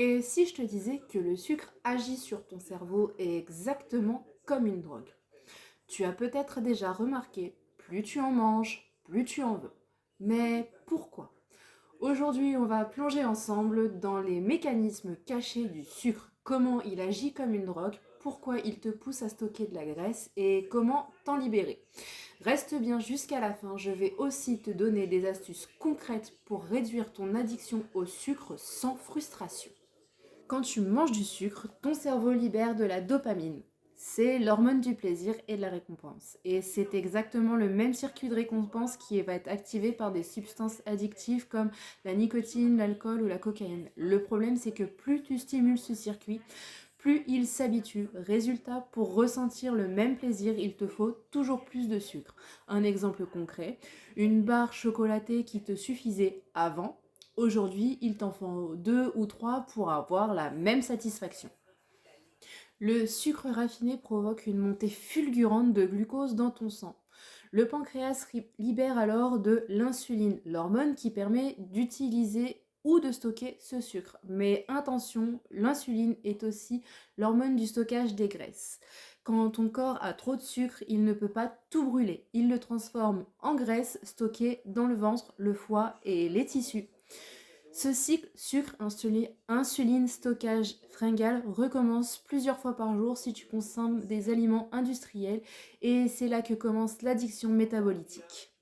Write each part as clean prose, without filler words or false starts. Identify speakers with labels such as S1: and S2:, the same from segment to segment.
S1: Et si je te disais que le sucre agit sur ton cerveau exactement comme une drogue? Tu as peut-être déjà remarqué, plus tu en manges, plus tu en veux. Mais pourquoi? Aujourd'hui, on va plonger ensemble dans les mécanismes cachés du sucre, comment il agit comme une drogue, pourquoi il te pousse à stocker de la graisse et comment t'en libérer. Reste bien jusqu'à la fin, je vais aussi te donner des astuces concrètes pour réduire ton addiction au sucre sans frustration. Quand tu manges du sucre, ton cerveau libère de la dopamine. C'est l'hormone du plaisir et de la récompense. Et c'est exactement le même circuit de récompense qui va être activé par des substances addictives comme la nicotine, l'alcool ou la cocaïne. Le problème, c'est que plus tu stimules ce circuit, plus il s'habitue. Résultat, pour ressentir le même plaisir, il te faut toujours plus de sucre. Un exemple concret, une barre chocolatée qui te suffisait avant, aujourd'hui, il t'en faut 2 ou 3 pour avoir la même satisfaction. Le sucre raffiné provoque une montée fulgurante de glucose dans ton sang. Le pancréas libère alors de l'insuline, l'hormone qui permet d'utiliser ou de stocker ce sucre. Mais attention, l'insuline est aussi l'hormone du stockage des graisses. Quand ton corps a trop de sucre, il ne peut pas tout brûler. Il le transforme en graisse stockée dans le ventre, le foie et les tissus. Ce cycle sucre-insuline stockage fringale recommence plusieurs fois par jour si tu consommes des aliments industriels et c'est là que commence l'addiction métabolitique.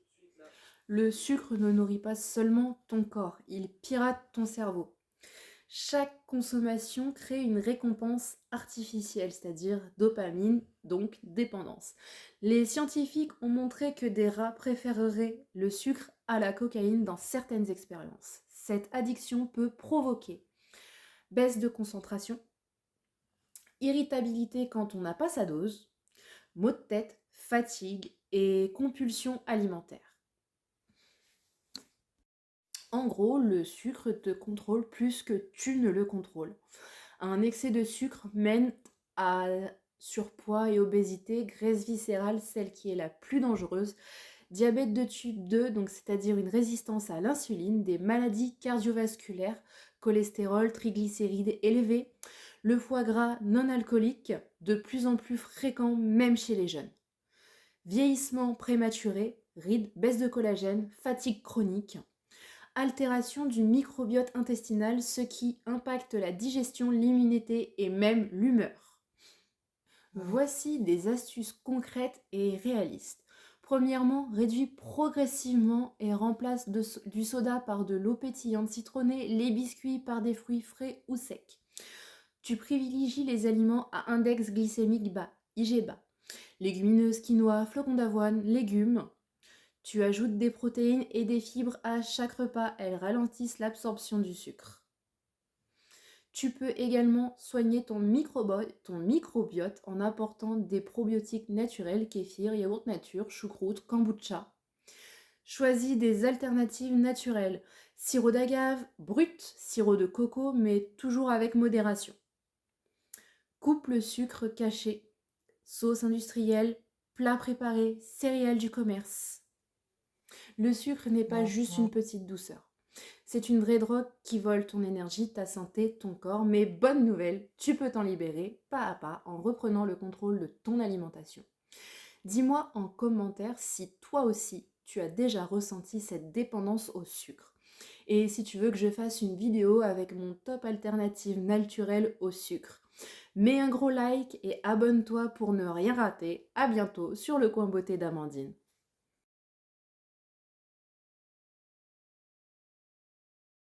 S1: Le sucre ne nourrit pas seulement ton corps, il pirate ton cerveau. Chaque consommation crée une récompense artificielle, c'est-à-dire dopamine, donc dépendance. Les scientifiques ont montré que des rats préféreraient le sucre à la cocaïne dans certaines expériences. Cette addiction peut provoquer baisse de concentration, irritabilité quand on n'a pas sa dose, maux de tête, fatigue et compulsion alimentaire. En gros, le sucre te contrôle plus que tu ne le contrôles. Un excès de sucre mène à surpoids et obésité, graisse viscérale, celle qui est la plus dangereuse, diabète de type 2, donc c'est-à-dire une résistance à l'insuline, des maladies cardiovasculaires, cholestérol, triglycérides élevés, le foie gras non alcoolique, de plus en plus fréquent même chez les jeunes. Vieillissement prématuré, rides, baisse de collagène, fatigue chronique, altération du microbiote intestinal, ce qui impacte la digestion, l'immunité et même l'humeur. Voici des astuces concrètes et réalistes. Premièrement, réduis progressivement et remplace du soda par de l'eau pétillante citronnée, les biscuits par des fruits frais ou secs. Tu privilégies les aliments à index glycémique bas, IG bas. Légumineuses, quinoa, flocons d'avoine, légumes. Tu ajoutes des protéines et des fibres à chaque repas, elles ralentissent l'absorption du sucre. Tu peux également soigner ton microbiote en apportant des probiotiques naturels, kéfir, yaourt nature, choucroute, kombucha. Choisis des alternatives naturelles, sirop d'agave, brut, sirop de coco, mais toujours avec modération. Coupe le sucre caché, sauce industrielle, plats préparés, céréales du commerce. Le sucre n'est pas juste une petite douceur. C'est une vraie drogue qui vole ton énergie, ta santé, ton corps. Mais bonne nouvelle, tu peux t'en libérer pas à pas en reprenant le contrôle de ton alimentation. Dis-moi en commentaire si toi aussi tu as déjà ressenti cette dépendance au sucre. Et si tu veux que je fasse une vidéo avec mon top alternative naturelle au sucre. Mets un gros like et abonne-toi pour ne rien rater. À bientôt sur le coin beauté d'Amandine.